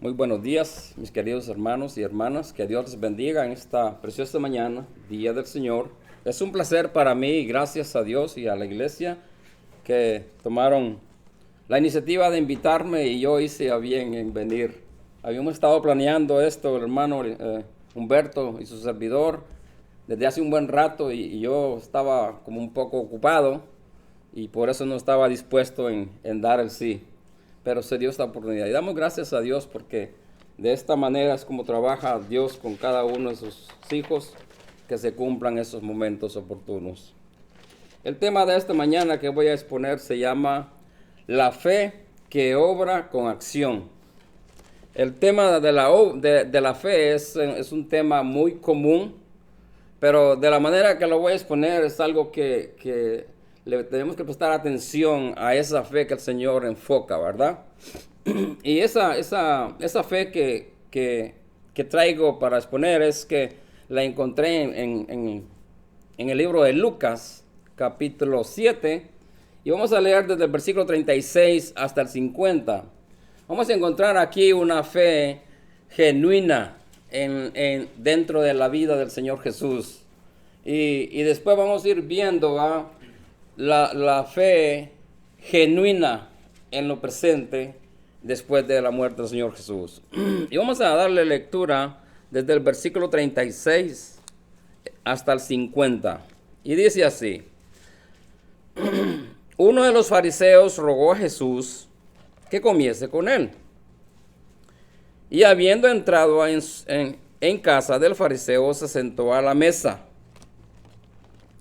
Muy buenos días, mis queridos hermanos y hermanas. Que Dios les bendiga en esta preciosa mañana, Día del Señor. Es un placer para mí, gracias a Dios y a la iglesia, que tomaron la iniciativa de invitarme y yo hice a bien en venir. Habíamos estado planeando esto, el hermano Humberto y su servidor, desde hace un buen rato y yo estaba como un poco ocupado y por eso no estaba dispuesto en dar el sí. Pero se dio esta oportunidad. Y damos gracias a Dios porque de esta manera es como trabaja Dios con cada uno de sus hijos, que se cumplan esos momentos oportunos. El tema de esta mañana que voy a exponer se llama La fe que obra con acción. El tema de la fe es un tema muy común, pero de la manera que lo voy a exponer es algo que le tenemos que prestar atención a esa fe que el Señor enfoca, ¿verdad? Y esa fe que traigo para exponer es que la encontré en el libro de Lucas, capítulo 7, y vamos a leer desde el versículo 36 hasta el 50. Vamos a encontrar aquí una fe genuina dentro de la vida del Señor Jesús. Y después vamos a ir viendo la fe genuina en lo presente después de la muerte del Señor Jesús. Y vamos a darle lectura desde el versículo 36 hasta el 50. Y dice así: Uno de los fariseos rogó a Jesús que comiese con él. Y habiendo entrado en casa del fariseo, se sentó a la mesa.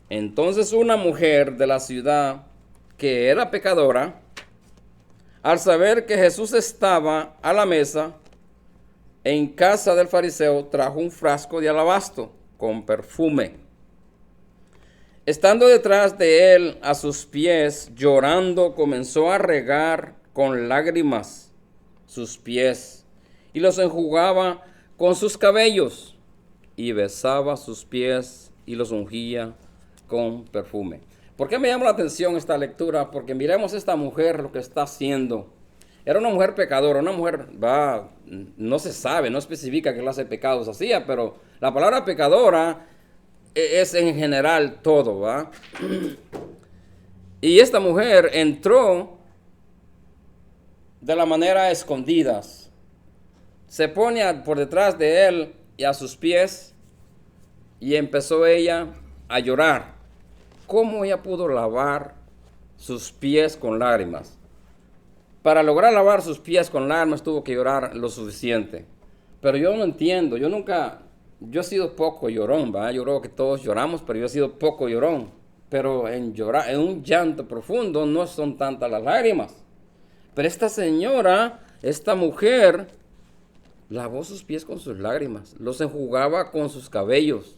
Entonces una mujer de la ciudad, que era pecadora, al saber que Jesús estaba a la mesa en casa del fariseo, trajo un frasco de alabastro con perfume. Estando detrás de él a sus pies, llorando, comenzó a regar con lágrimas sus pies y los enjugaba con sus cabellos y besaba sus pies y los ungía con perfume. ¿Por qué me llama la atención esta lectura? Porque miremos esta mujer lo que está haciendo. Era una mujer pecadora, una mujer, no se sabe, no especifica qué clase de pecados hacía, pero la palabra pecadora es en general todo, ¿va? Y esta mujer entró de la manera escondidas. Se pone por detrás de él y a sus pies y empezó ella a llorar. ¿Cómo ella pudo lavar sus pies con lágrimas? Para lograr lavar sus pies con lágrimas tuvo que llorar lo suficiente. Pero yo no entiendo, yo he sido poco llorón, ¿va? Yo creo que todos lloramos, pero yo he sido poco llorón. Pero en un llanto profundo no son tantas las lágrimas. Pero esta señora, esta mujer, lavó sus pies con sus lágrimas, los enjugaba con sus cabellos,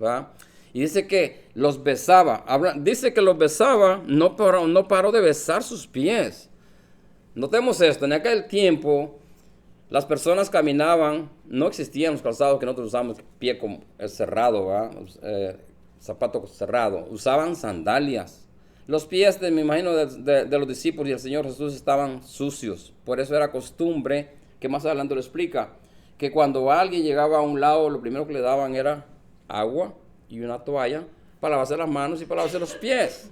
¿va? Y dice que los besaba. Dice que los besaba, no paró de besar sus pies. Notemos esto, en aquel tiempo las personas caminaban, no existían los calzados que nosotros usamos, pie cerrado, zapato cerrado, usaban sandalias. Los pies, me imagino, de los discípulos y el Señor Jesús estaban sucios. Por eso era costumbre, que más adelante lo explica, que cuando alguien llegaba a un lado, lo primero que le daban era agua y una toalla para lavarse las manos y para lavarse los pies,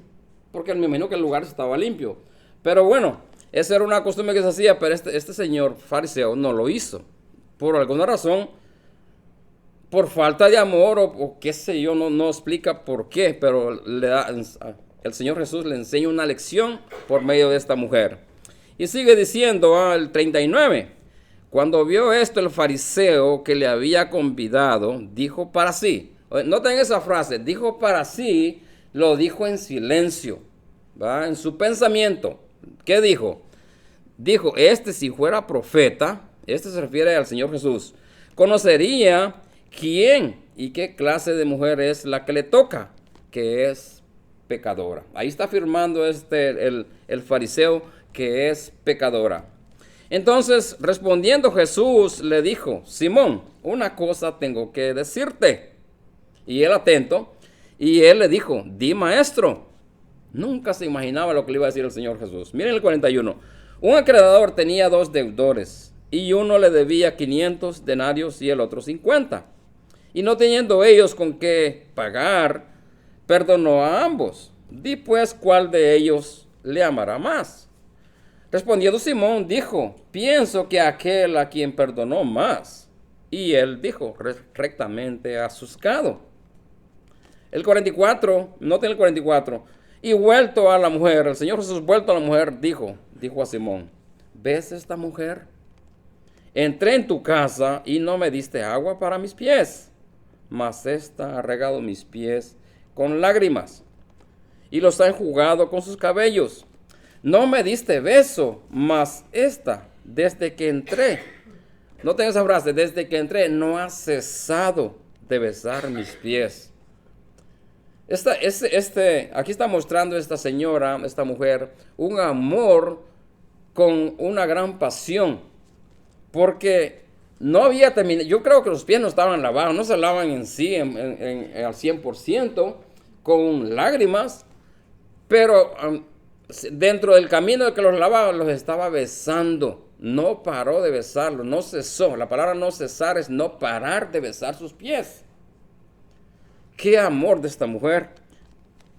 porque me imagino que el lugar estaba limpio. Pero bueno, esa era una costumbre que se hacía, pero este señor fariseo no lo hizo. Por alguna razón, por falta de amor o qué sé yo, no explica por qué, pero el Señor Jesús le enseña una lección por medio de esta mujer. Y sigue diciendo al 39, cuando vio esto el fariseo que le había convidado, dijo para sí. Noten esa frase, dijo para sí, lo dijo en silencio, ¿va? En su pensamiento. ¿Qué dijo? Dijo, si fuera profeta, se refiere al Señor Jesús, conocería quién y qué clase de mujer es la que le toca, que es pecadora. Ahí está afirmando el fariseo que es pecadora. Entonces, respondiendo Jesús, le dijo, Simón, una cosa tengo que decirte. Y él atento, y él le dijo, di maestro. Nunca se imaginaba lo que le iba a decir el Señor Jesús. Miren el 41. Un acreedor tenía 2 deudores. y uno le debía 500 denarios y el otro 50. Y no teniendo ellos con qué pagar, perdonó a ambos. Di pues cuál de ellos le amará más. Respondiendo Simón dijo, pienso que aquel a quien perdonó más. Y él dijo, rectamente has juzgado. El 44, noten el 44. Y vuelto a la mujer, el Señor Jesús vuelto a la mujer, dijo a Simón, ¿ves esta mujer? Entré en tu casa y no me diste agua para mis pies, mas esta ha regado mis pies con lágrimas y los ha enjugado con sus cabellos. No me diste beso, mas esta, desde que entré, noten esa frase, desde que entré, no ha cesado de besar mis pies. Aquí está mostrando esta señora, esta mujer, un amor con una gran pasión, porque no había terminado. Yo creo que los pies no estaban lavados, no se lavan en sí al 100%, con lágrimas, pero dentro del camino de que los lavaba, los estaba besando. No paró de besarlos, no cesó. La palabra no cesar es no parar de besar sus pies. Qué amor de esta mujer,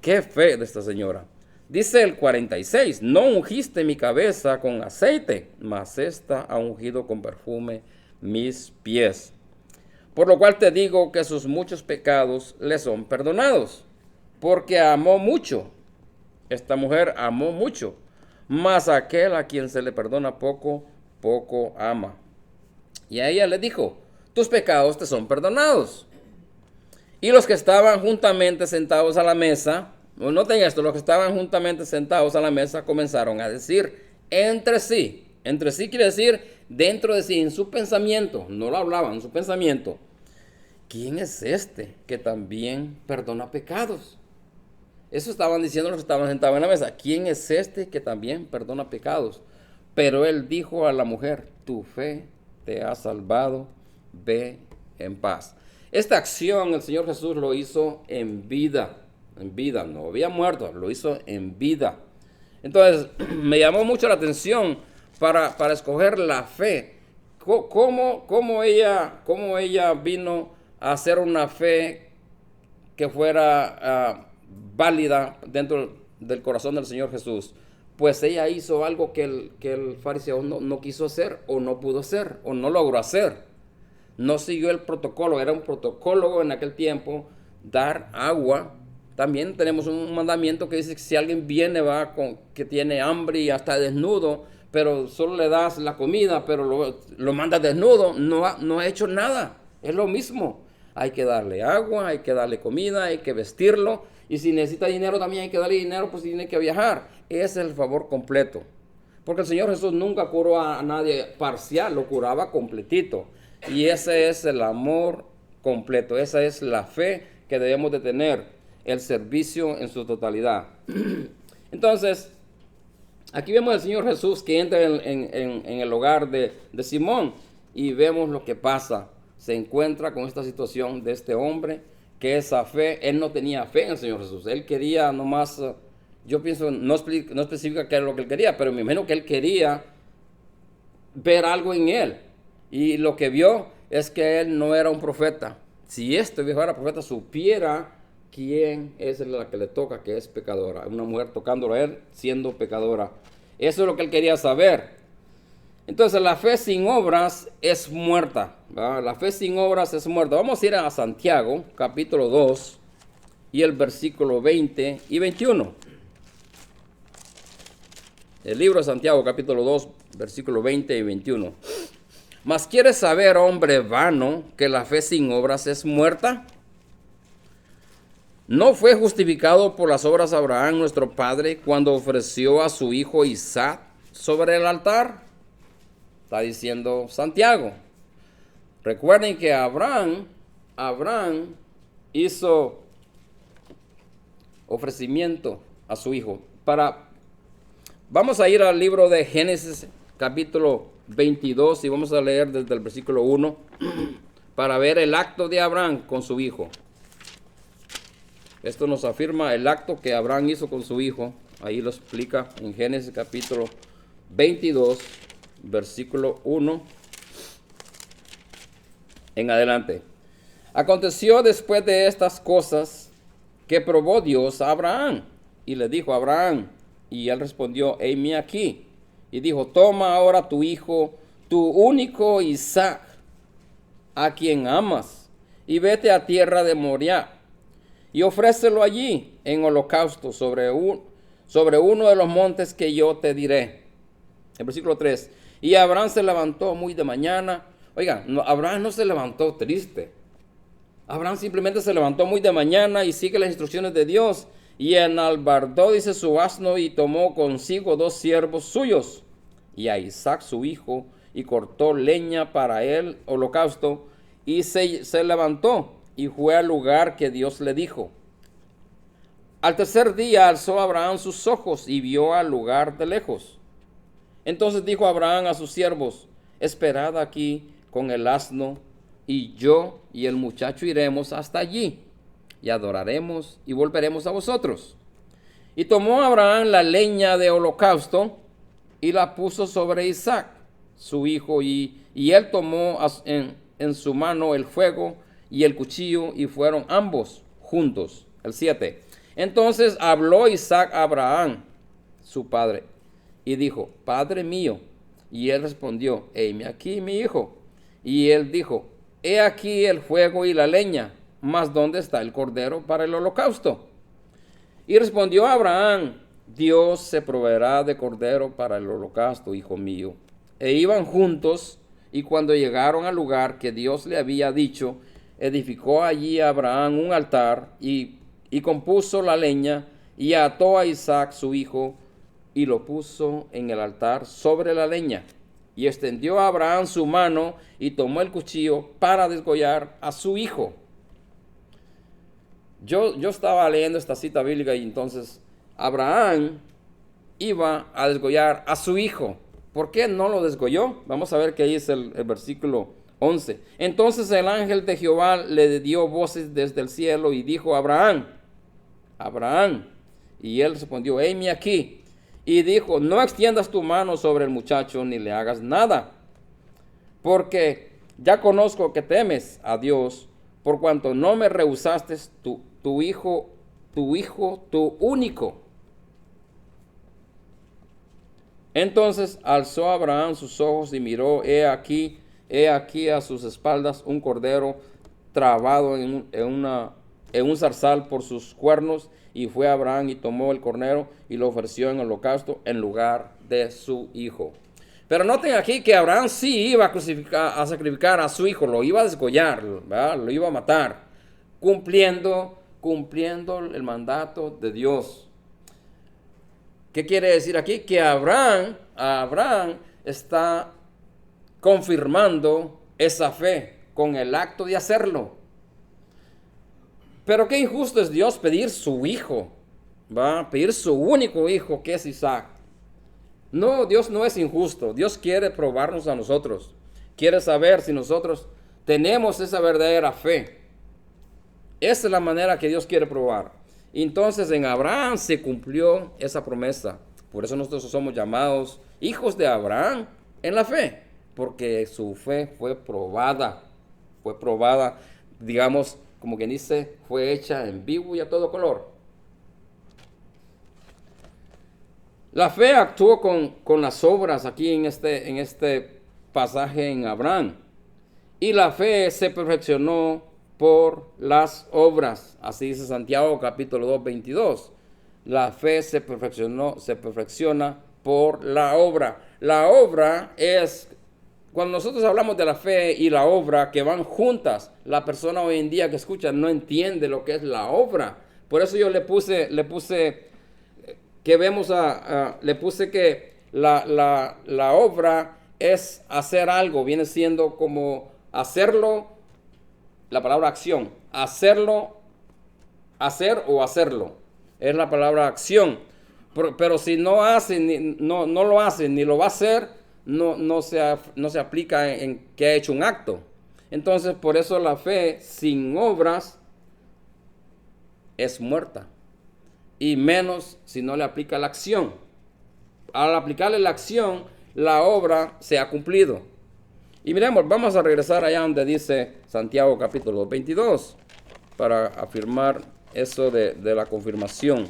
qué fe de esta señora. Dice el 46, no ungiste mi cabeza con aceite, mas esta ha ungido con perfume mis pies. Por lo cual te digo que sus muchos pecados le son perdonados, porque amó mucho. Esta mujer amó mucho, mas aquel a quien se le perdona poco, poco ama. Y a ella le dijo, tus pecados te son perdonados. Y los que estaban juntamente sentados a la mesa, noten esto, los que estaban juntamente sentados a la mesa comenzaron a decir entre sí quiere decir dentro de sí, en su pensamiento, no lo hablaban, en su pensamiento, ¿quién es este que también perdona pecados? Eso estaban diciendo los que estaban sentados en la mesa, ¿quién es este que también perdona pecados? Pero él dijo a la mujer, tu fe te ha salvado, ve en paz. Esta acción el Señor Jesús lo hizo en vida, no había muerto, lo hizo en vida. Entonces me llamó mucho la atención para escoger la fe. ¿Cómo ella vino a hacer una fe que fuera válida dentro del corazón del Señor Jesús? Pues ella hizo algo que el fariseo no quiso hacer, o no pudo hacer, o no logró hacer. No siguió el protocolo, era un protocolo en aquel tiempo, dar agua. También tenemos un mandamiento que dice que si alguien viene que tiene hambre y ya está desnudo, pero solo le das la comida, pero lo mandas desnudo, no ha hecho nada. Es lo mismo. Hay que darle agua, hay que darle comida, hay que vestirlo. Y si necesita dinero también hay que darle dinero, pues tiene que viajar. Ese es el favor completo. Porque el Señor Jesús nunca curó a nadie parcial, lo curaba completito. Y ese es el amor completo, esa es la fe que debemos de tener, el servicio en su totalidad. Entonces, aquí vemos al Señor Jesús que entra en el hogar de Simón y vemos lo que pasa. Se encuentra con esta situación de este hombre, que esa fe, él no tenía fe en el Señor Jesús, él quería nomás, yo pienso, no especifica qué era lo que él quería, pero me imagino que él quería ver algo en él. Y lo que vio es que él no era un profeta. Si este viejo era profeta, supiera quién es la que le toca, que es pecadora. Una mujer tocándolo a él siendo pecadora. Eso es lo que él quería saber. Entonces la fe sin obras es muerta, ¿verdad? La fe sin obras es muerta. Vamos a ir a Santiago, capítulo 2, y el versículo 20 y 21. El libro de Santiago, capítulo 2, versículo 20 y 21. Mas ¿quieres saber, hombre vano, que la fe sin obras es muerta? ¿No fue justificado por las obras Abraham, nuestro padre, cuando ofreció a su hijo Isaac sobre el altar? Está diciendo Santiago. Recuerden que Abraham hizo ofrecimiento a su hijo. Vamos a ir al libro de Génesis, capítulo 22, y vamos a leer desde el versículo 1 para ver el acto de Abraham con su hijo. Esto nos afirma el acto que Abraham hizo con su hijo. Ahí lo explica en Génesis capítulo 22, versículo 1 en adelante. Aconteció después de estas cosas que probó Dios a Abraham y le dijo a Abraham, y él respondió, heme aquí. Y dijo, toma ahora tu hijo, tu único Isaac, a quien amas, y vete a tierra de Moriah, y ofrécelo allí en holocausto sobre uno de los montes que yo te diré. El versículo 3. Y Abraham se levantó muy de mañana. Oiga, Abraham no se levantó triste. Abraham simplemente se levantó muy de mañana y sigue las instrucciones de Dios. Y enalbardó, dice, su asno y tomó consigo 2 siervos suyos y a Isaac su hijo, y cortó leña para el holocausto, y se levantó y fue al lugar que Dios le dijo. Al tercer día alzó Abraham sus ojos y vio al lugar de lejos. Entonces dijo Abraham a sus siervos, esperad aquí con el asno, y yo y el muchacho iremos hasta allí, y adoraremos y volveremos a vosotros. Y tomó Abraham la leña de holocausto y la puso sobre Isaac, su hijo, y él tomó en su mano el fuego y el cuchillo, y fueron ambos juntos. El 7. Entonces habló Isaac a Abraham, su padre, y dijo, Padre mío. Y él respondió, heme aquí, mi hijo. Y él dijo, he aquí el fuego y la leña, mas ¿dónde está el cordero para el holocausto? Y respondió Abraham, Dios se proveerá de cordero para el holocausto, hijo mío. E iban juntos, y cuando llegaron al lugar que Dios le había dicho, edificó allí Abraham un altar, y compuso la leña, y ató a Isaac su hijo, y lo puso en el altar sobre la leña. Y extendió a Abraham su mano, y tomó el cuchillo para desgollar a su hijo. Yo estaba leyendo esta cita bíblica, y entonces Abraham iba a desgollar a su hijo. ¿Por qué no lo desgolló? Vamos a ver qué dice el versículo 11. Entonces el ángel de Jehová le dio voces desde el cielo y dijo a Abraham, Abraham. Y él respondió, heme aquí. Y dijo, no extiendas tu mano sobre el muchacho ni le hagas nada, porque ya conozco que temes a Dios, por cuanto no me rehusaste tu hijo, tu único. Entonces alzó Abraham sus ojos y miró, he aquí a sus espaldas un cordero trabado en un zarzal por sus cuernos, y fue Abraham y tomó el cordero y lo ofreció en holocausto en lugar de su hijo. Pero noten aquí que Abraham sí iba a sacrificar a su hijo, lo iba a desgollar, ¿verdad? Lo iba a matar, cumpliendo el mandato de Dios. ¿Qué quiere decir aquí? Que Abraham está confirmando esa fe con el acto de hacerlo. Pero qué injusto es Dios pedir su hijo, ¿va? Pedir su único hijo, que es Isaac. No, Dios no es injusto. Dios quiere probarnos a nosotros. Quiere saber si nosotros tenemos esa verdadera fe. Esa es la manera que Dios quiere probar. Entonces en Abraham se cumplió esa promesa. Por eso nosotros somos llamados hijos de Abraham en la fe, porque su fe fue probada, digamos, como quien dice, fue hecha en vivo y a todo color. La fe actuó con las obras aquí en este pasaje en Abraham, y la fe se perfeccionó por las obras. Así dice Santiago capítulo 2, 22. La fe se perfecciona por la obra. La obra es, cuando nosotros hablamos de la fe y la obra que van juntas, la persona hoy en día que escucha no entiende lo que es la obra. Por eso yo le puse que la obra es hacer algo, viene siendo como hacerlo. La palabra acción, hacerlo, hacer o hacerlo, es la palabra acción. Pero si no hace, no lo hace, ni lo va a hacer, no se aplica en que ha hecho un acto. Entonces, por eso la fe sin obras es muerta. Y menos si no le aplica la acción. Al aplicarle la acción, la obra se ha cumplido. Y miremos, vamos a regresar allá donde dice Santiago capítulo 22 para afirmar eso de la confirmación.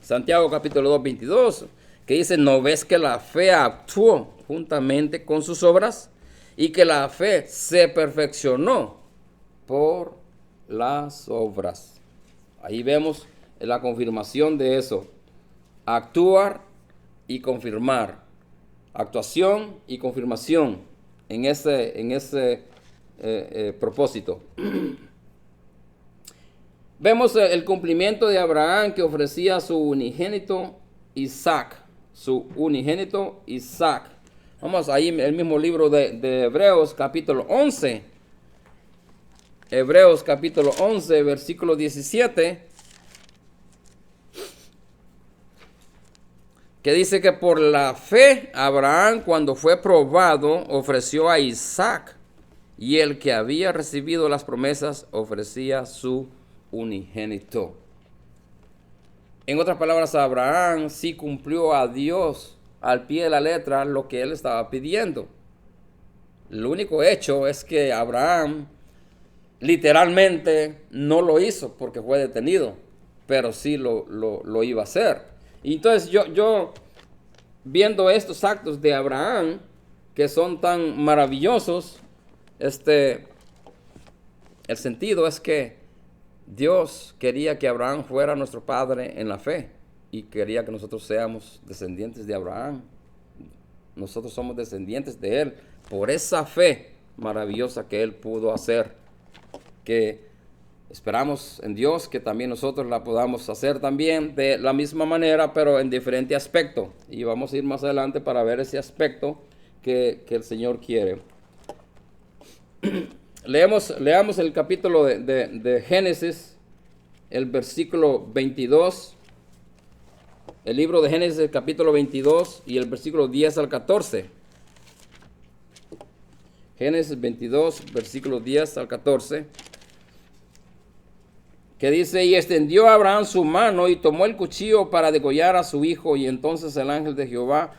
Santiago capítulo 2, 22, que dice, ¿no ves que la fe actuó juntamente con sus obras y que la fe se perfeccionó por las obras? Ahí vemos la confirmación de eso. Actuar y confirmar. Actuación y confirmación en ese propósito. Vemos el cumplimiento de Abraham, que ofrecía su unigénito Isaac. Su unigénito Isaac. Vamos ahí el mismo libro de Hebreos capítulo 11. Hebreos capítulo 11, versículo 17. Que dice que por la fe Abraham, cuando fue probado, ofreció a Isaac, y el que había recibido las promesas ofrecía su unigénito. En otras palabras, Abraham sí cumplió a Dios al pie de la letra lo que él estaba pidiendo. El único hecho es que Abraham literalmente no lo hizo porque fue detenido, pero sí lo iba a hacer. Y entonces yo viendo estos actos de Abraham, que son tan maravillosos, el sentido es que Dios quería que Abraham fuera nuestro padre en la fe y quería que nosotros seamos descendientes de Abraham. Nosotros somos descendientes de él por esa fe maravillosa que él pudo hacer, que esperamos en Dios que también nosotros la podamos hacer también de la misma manera, pero en diferente aspecto. Y vamos a ir más adelante para ver ese aspecto que el Señor quiere. Leamos el capítulo de Génesis, el versículo 22. El libro de Génesis, el capítulo 22 y el versículo 10 al 14. Génesis 22, versículo 10 al 14. Que dice, y extendió Abraham su mano y tomó el cuchillo para degollar a su hijo, y entonces el ángel de Jehová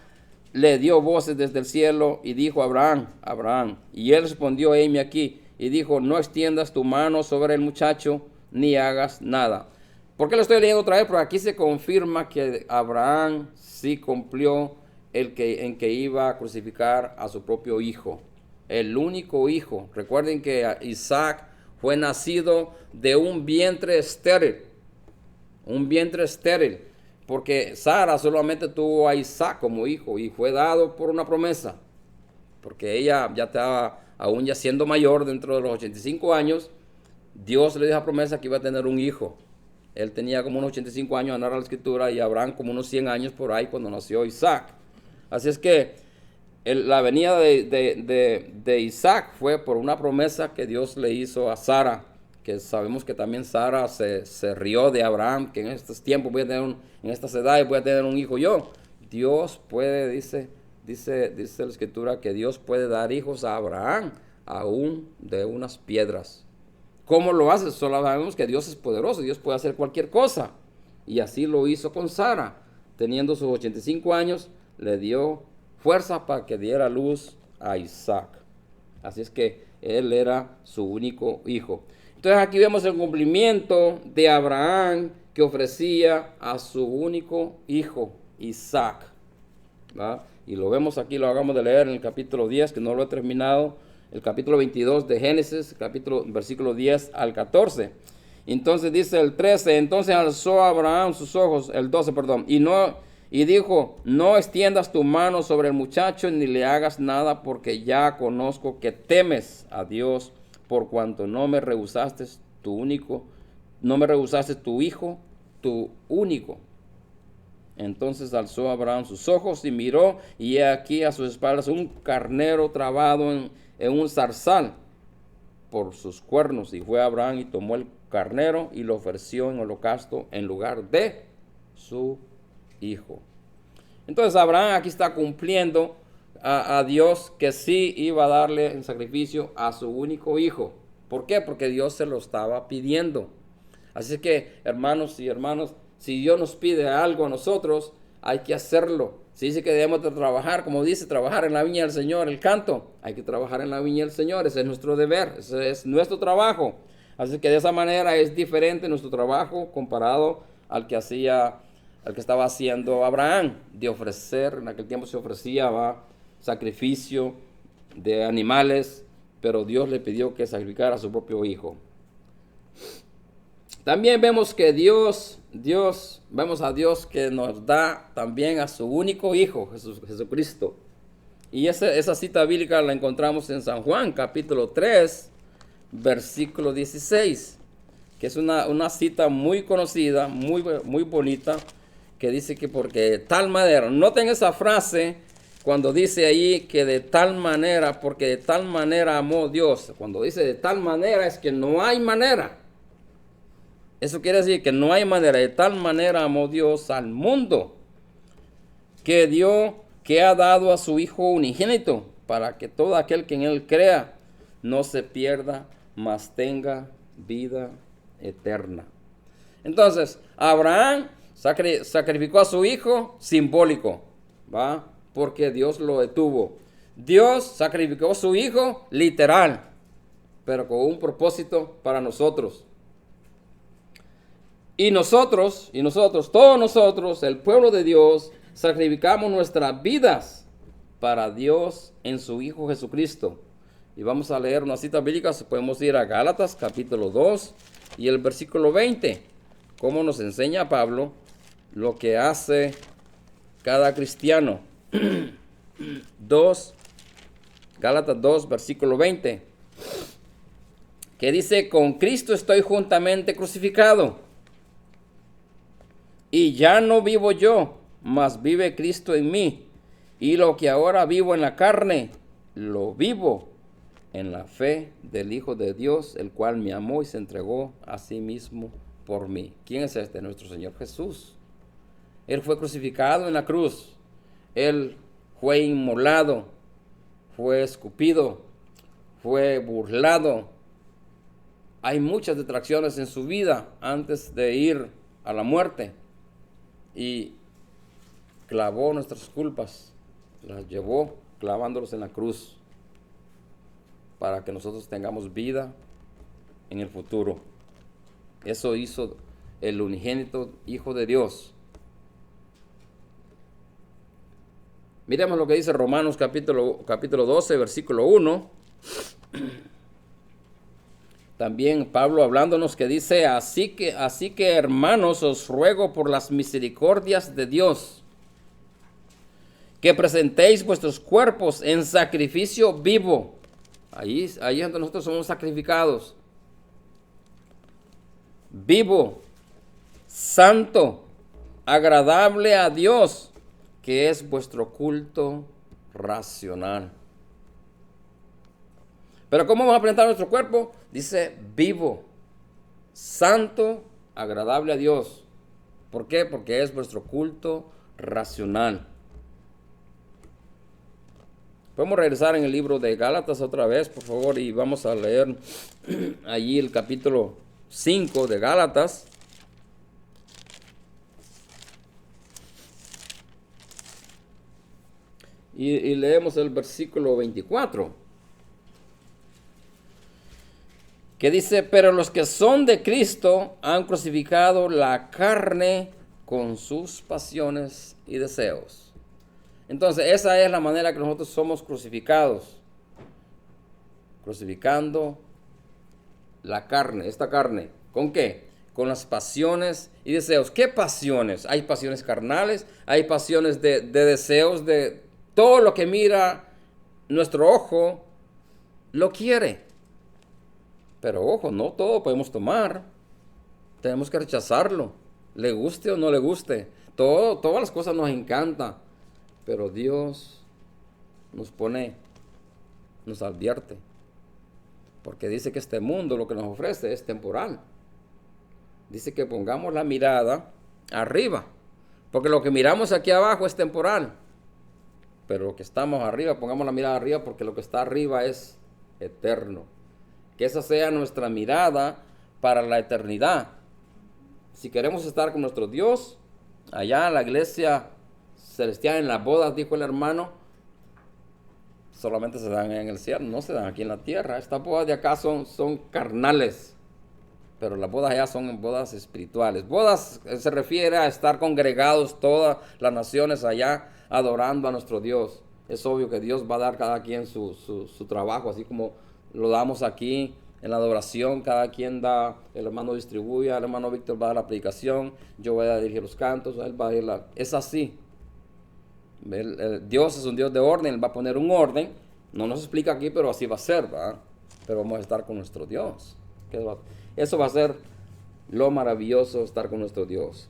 le dio voces desde el cielo y dijo, Abraham, Abraham. Y él respondió, heme aquí. Y dijo, no extiendas tu mano sobre el muchacho, ni hagas nada. ¿Por qué lo estoy leyendo otra vez? Porque aquí se confirma que Abraham sí cumplió en que iba a crucificar a su propio hijo. El único hijo. Recuerden que Isaac fue nacido de un vientre estéril. Un vientre estéril. Porque Sara solamente tuvo a Isaac como hijo y fue dado por una promesa. Porque ella ya estaba, aún ya siendo mayor, dentro de los 85 años, Dios le dio la promesa que iba a tener un hijo. Él tenía como unos 85 años, a narrar la escritura, y Abraham como unos 100 años por ahí cuando nació Isaac. Así es que la venida de Isaac fue por una promesa que Dios le hizo a Sara, que sabemos que también Sara se rió de Abraham, que en estos tiempos en estas edades voy a tener un hijo yo. Dios puede, dice la escritura, que Dios puede dar hijos a Abraham, aún de unas piedras. ¿Cómo lo hace? Solo sabemos que Dios es poderoso, Dios puede hacer cualquier cosa. Y así lo hizo con Sara. Teniendo sus 85 años, le dio fuerza para que diera luz a Isaac. Así es que él era su único hijo. Entonces aquí vemos el cumplimiento de Abraham, que ofrecía a su único hijo, Isaac. ¿Va? Y lo vemos aquí, lo acabamos de leer en el capítulo 10, que no lo he terminado. El capítulo 22 de Génesis, versículo 10 al 14. Entonces dice el 13, entonces alzó Abraham sus ojos, el 12, perdón, y dijo, no extiendas tu mano sobre el muchacho ni le hagas nada, porque ya conozco que temes a Dios, por cuanto no me rehusaste tu hijo, tu único. Entonces alzó Abraham sus ojos y miró, y he aquí a sus espaldas un carnero trabado en un zarzal por sus cuernos. Y fue Abraham y tomó el carnero y lo ofreció en holocausto en lugar de su hijo. Entonces Abraham aquí está cumpliendo a Dios que sí iba a darle en sacrificio a su único hijo. ¿Por qué? Porque Dios se lo estaba pidiendo. Así que, hermanos y hermanas, si Dios nos pide algo a nosotros, hay que hacerlo. Se dice que debemos de trabajar, como dice, trabajar en la viña del Señor, el canto. Hay que trabajar en la viña del Señor, ese es nuestro deber, ese es nuestro trabajo. Así que de esa manera es diferente nuestro trabajo comparado al que estaba haciendo Abraham, de ofrecer. En aquel tiempo se ofrecía sacrificio de animales, pero Dios le pidió que sacrificara a su propio hijo. También vemos que vemos a Dios que nos da también a su único hijo, Jesucristo. Y esa cita bíblica la encontramos en San Juan, capítulo 3, versículo 16, que es una cita muy conocida, muy bonita, que dice que porque de tal manera, noten esa frase cuando dice ahí que de tal manera, porque de tal manera amó Dios. Cuando dice de tal manera es que no hay manera. Eso quiere decir que no hay manera. De tal manera amó Dios al mundo que ha dado a su Hijo unigénito, para que todo aquel que en él crea no se pierda, mas tenga vida eterna. Entonces, Abraham sacrificó a su hijo simbólico, ¿va? Porque Dios lo detuvo. Dios sacrificó a su hijo literal, pero con un propósito para nosotros. Y nosotros, todos nosotros, el pueblo de Dios, sacrificamos nuestras vidas para Dios en su Hijo Jesucristo. Y vamos a leer una cita bíblica, podemos ir a Gálatas capítulo 2 y el versículo 20, cómo nos enseña Pablo lo que hace cada cristiano. Gálatas 2, versículo 20, que dice: con Cristo estoy juntamente crucificado. Y ya no vivo yo, mas vive Cristo en mí. Y lo que ahora vivo en la carne, lo vivo en la fe del Hijo de Dios, el cual me amó y se entregó a sí mismo por mí. ¿Quién es este? Nuestro Señor Jesús. Él fue crucificado en la cruz. Él fue inmolado, fue escupido, fue burlado. Hay muchas detracciones en su vida antes de ir a la muerte. Y clavó nuestras culpas, las llevó clavándolos en la cruz, para que nosotros tengamos vida en el futuro. Eso hizo el unigénito Hijo de Dios. Miremos lo que dice Romanos capítulo 12, versículo 1. También Pablo hablándonos, que dice: así que hermanos, os ruego por las misericordias de Dios, que presentéis vuestros cuerpos en sacrificio vivo. Ahí es donde nosotros somos sacrificados. Vivo, santo, agradable a Dios, que es vuestro culto racional. Pero ¿cómo vamos a presentar nuestro cuerpo? Dice vivo, santo, agradable a Dios. ¿Por qué? Porque es vuestro culto racional. Podemos regresar en el libro de Gálatas otra vez, por favor, y vamos a leer allí el capítulo 5 de Gálatas. Y leemos el versículo 24. Que dice: pero los que son de Cristo han crucificado la carne con sus pasiones y deseos. Entonces, esa es la manera que nosotros somos crucificados. Crucificando la carne, esta carne. ¿Con qué? Con las pasiones y deseos. ¿Qué pasiones? Hay pasiones carnales, hay pasiones de deseos, de todo lo que mira nuestro ojo, lo quiere. Pero ojo, no todo podemos tomar. Tenemos que rechazarlo, le guste o no le guste. Todas las cosas nos encantan, pero Dios nos advierte. Porque dice que este mundo, lo que nos ofrece, es temporal. Dice que pongamos la mirada arriba, porque lo que miramos aquí abajo es temporal. Pero lo que estamos arriba, pongamos la mirada arriba, porque lo que está arriba es eterno. Que esa sea nuestra mirada para la eternidad. Si queremos estar con nuestro Dios, allá en la iglesia celestiales, en las bodas, dijo el hermano, solamente se dan en el cielo, no se dan aquí en la tierra. Estas bodas de acá son carnales, pero las bodas allá son bodas espirituales. Bodas se refiere a estar congregados todas las naciones allá adorando a nuestro Dios. Es obvio que Dios va a dar cada quien su trabajo, así como lo damos aquí en la adoración. Cada quien da, el hermano distribuye, el hermano Víctor va a dar la predicación, yo voy a dirigir los cantos, él va a ir es así. Dios es un Dios de orden, Él va a poner un orden. No nos explica aquí, pero así va a ser, ¿verdad? Pero vamos a estar con nuestro Dios. Eso va a ser lo maravilloso, estar con nuestro Dios.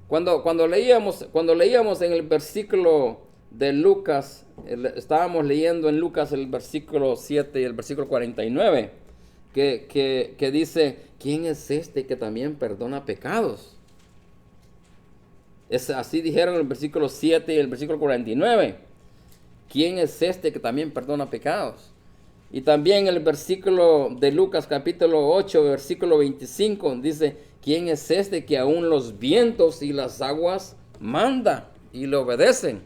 Cuando leíamos en el versículo de Lucas, estábamos leyendo en Lucas el versículo 7 y el versículo 49, que dice, ¿quién es este que también perdona pecados? Así dijeron en el versículo 7 y el versículo 49. ¿Quién es este que también perdona pecados? Y también el versículo de Lucas capítulo 8, versículo 25, dice, ¿quién es este que aún los vientos y las aguas manda y le obedecen?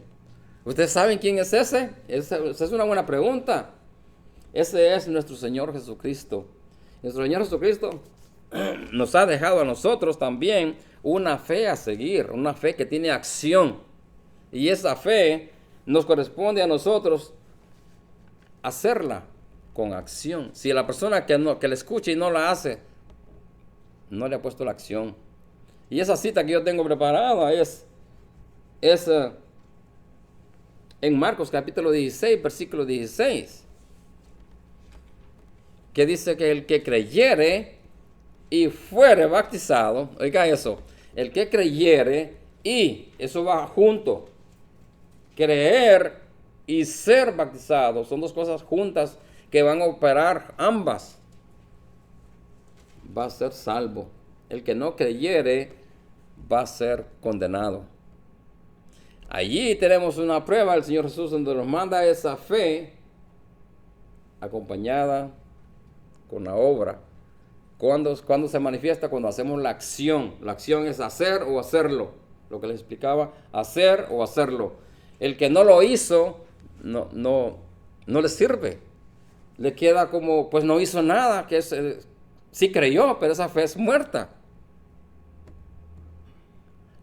¿Ustedes saben quién es ese? Esa es una buena pregunta. Ese es nuestro Señor Jesucristo. Nuestro Señor Jesucristo nos ha dejado a nosotros también una fe a seguir, una fe que tiene acción. Y esa fe nos corresponde a nosotros hacerla con acción. Si la persona que le escucha y no la hace, no le ha puesto la acción. Y esa cita que yo tengo preparada es en Marcos capítulo 16, versículo 16, que dice que el que creyere y fuere bautizado, oiga eso, el que creyere y, eso va junto, creer y ser bautizado, son dos cosas juntas que van a operar ambas, va a ser salvo. El que no creyere va a ser condenado. Allí tenemos una prueba del Señor Jesús donde nos manda esa fe acompañada con la obra. ¿Cuándo se manifiesta? Cuando hacemos la acción. La acción es hacer o hacerlo. Lo que les explicaba, hacer o hacerlo. El que no lo hizo, no le sirve. Le queda como, pues no hizo nada, sí creyó, pero esa fe es muerta.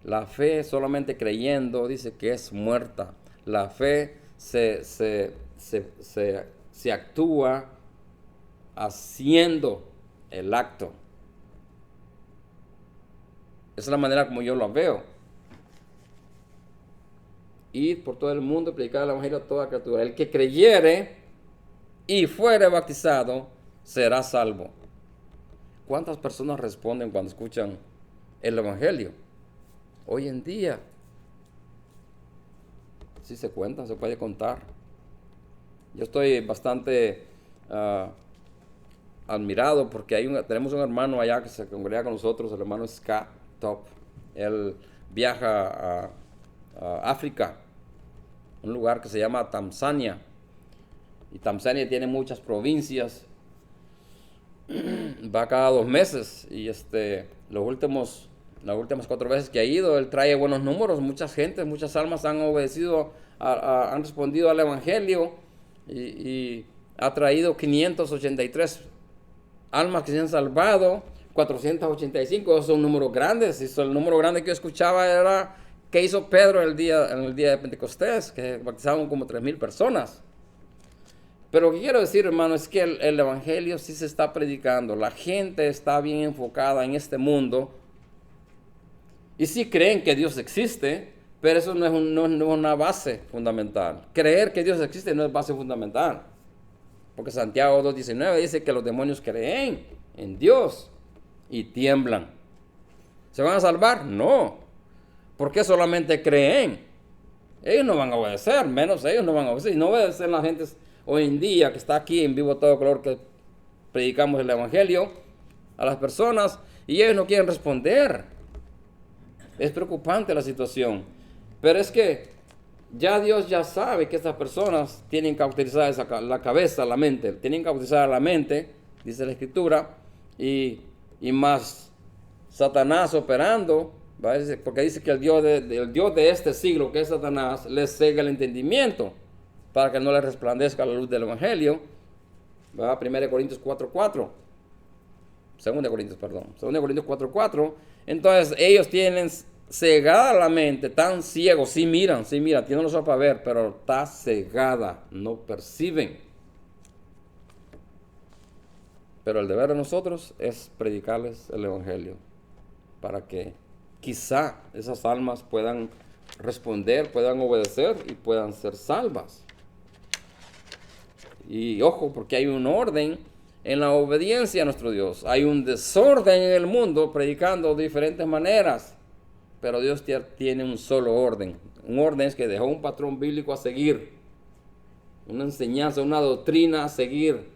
La fe solamente creyendo dice que es muerta. La fe se actúa haciendo el acto. Esa es la manera como yo lo veo. Ir por todo el mundo y predicar el evangelio a toda criatura. El que creyere y fuere bautizado será salvo. ¿Cuántas personas responden cuando escuchan el evangelio? Hoy en día, si se cuentan, se puede contar. Yo estoy bastante admirado porque tenemos un hermano allá que se congrega con nosotros, el hermano Scott Top. Él viaja a África, un lugar que se llama Tanzania. Y Tanzania tiene muchas provincias. Va cada 2 meses y las últimas 4 veces que ha ido, él trae buenos números. Muchas almas han obedecido, han respondido al evangelio y ha traído 583 almas que se han salvado, 485. Esos son números grandes. Y el número grande que yo escuchaba era que hizo Pedro en el día de Pentecostés, que bautizaron como 3,000 personas. Pero lo que quiero decir, hermano, es que el evangelio sí se está predicando. La gente está bien enfocada en este mundo. Y sí creen que Dios existe, pero eso no es una base fundamental. Creer que Dios existe no es base fundamental. Porque Santiago 2:19 dice que los demonios creen en Dios y tiemblan. ¿Se van a salvar? No. ¿Por qué solamente creen? Ellos no van a obedecer, menos ellos no van a obedecer. Y no obedecen la gente hoy en día que está aquí en vivo a todo color, que predicamos el evangelio a las personas y ellos no quieren responder. Es preocupante la situación. Pero es que ya Dios ya sabe que estas personas tienen cauterizada la cabeza, la mente. Tienen cauterizada la mente, dice la Escritura, y más Satanás operando, ¿va? Porque dice que el Dios de este siglo, que es Satanás, les cega el entendimiento para que no les resplandezca la luz del Evangelio. ¿Va? 1 Corintios 4:4. 2 Corintios 4:4. Entonces ellos tienen cegada la mente, tan ciegos, sí miran, tienen los ojos para ver, pero está cegada, no perciben. Pero el deber de nosotros es predicarles el Evangelio, para que quizá esas almas puedan responder, puedan obedecer y puedan ser salvas. Y ojo, porque hay un orden en la obediencia a nuestro Dios. Hay un desorden en el mundo predicando de diferentes maneras, pero Dios tiene un solo orden. Un orden es que dejó un patrón bíblico a seguir, una enseñanza, una doctrina a seguir,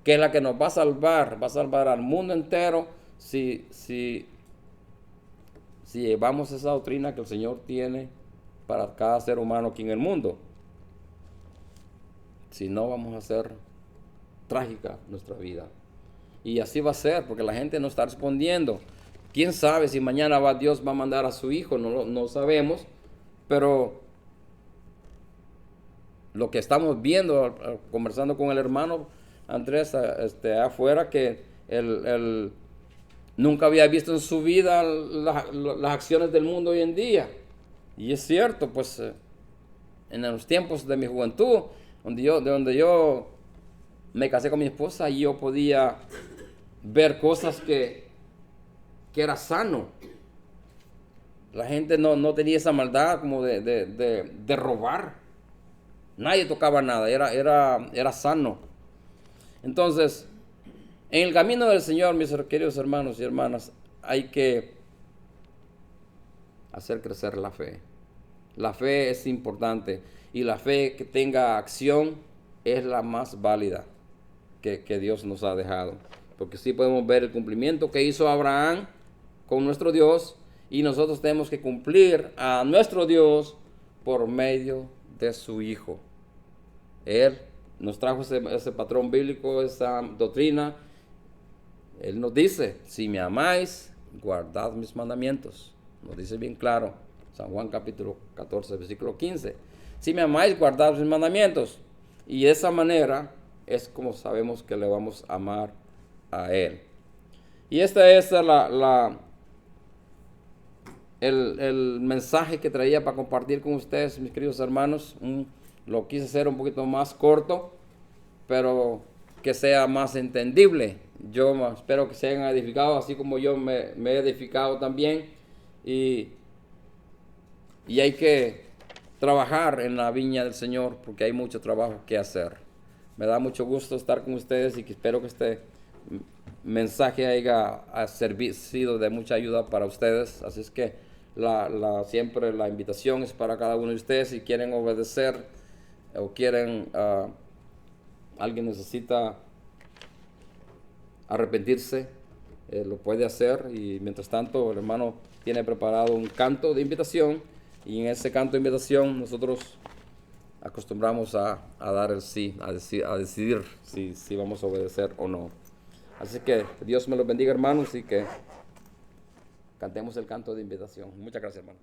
que es la que nos va a salvar al mundo entero si llevamos esa doctrina que el Señor tiene para cada ser humano aquí en el mundo. Si no, vamos a hacer trágica nuestra vida. Y así va a ser, porque la gente no está respondiendo. ¿Quién sabe si mañana Dios va a mandar a su hijo? No sabemos, pero lo que estamos viendo, conversando con el hermano Andrés afuera, que él nunca había visto en su vida las acciones del mundo hoy en día. Y es cierto, pues en los tiempos de mi juventud, donde yo me casé con mi esposa, y yo podía ver cosas que era sano. La gente no tenía esa maldad como de robar. Nadie tocaba nada, era sano. Entonces, en el camino del Señor, mis queridos hermanos y hermanas, hay que hacer crecer la fe. La fe es importante, y la fe que tenga acción es la más válida que Dios nos ha dejado. Porque sí podemos ver el cumplimiento que hizo Abraham con nuestro Dios, y nosotros tenemos que cumplir a nuestro Dios por medio de su Hijo. Él nos trajo ese patrón bíblico, esa doctrina. Él nos dice: si me amáis, guardad mis mandamientos. Nos dice bien claro, San Juan capítulo 14, versículo 15. Si me amáis, guardad mis mandamientos. Y de esa manera es como sabemos que le vamos a amar a Él. Y este es el mensaje que traía para compartir con ustedes, mis queridos hermanos. Lo quise hacer un poquito más corto, pero que sea más entendible. Yo espero que se hayan edificado, así como yo me he edificado también. Y hay que trabajar en la viña del Señor, porque hay mucho trabajo que hacer. Me da mucho gusto estar con ustedes, y que espero que este mensaje haya sido de mucha ayuda para ustedes. Así es que siempre la invitación es para cada uno de ustedes. Si quieren obedecer o alguien necesita arrepentirse, lo puede hacer. Y mientras tanto, el hermano tiene preparado un canto de invitación, y en ese canto de invitación nosotros acostumbramos a dar el sí, a decidir si vamos a obedecer o no. Así que Dios me los bendiga, hermanos, y que cantemos el canto de invitación. Muchas gracias, hermano.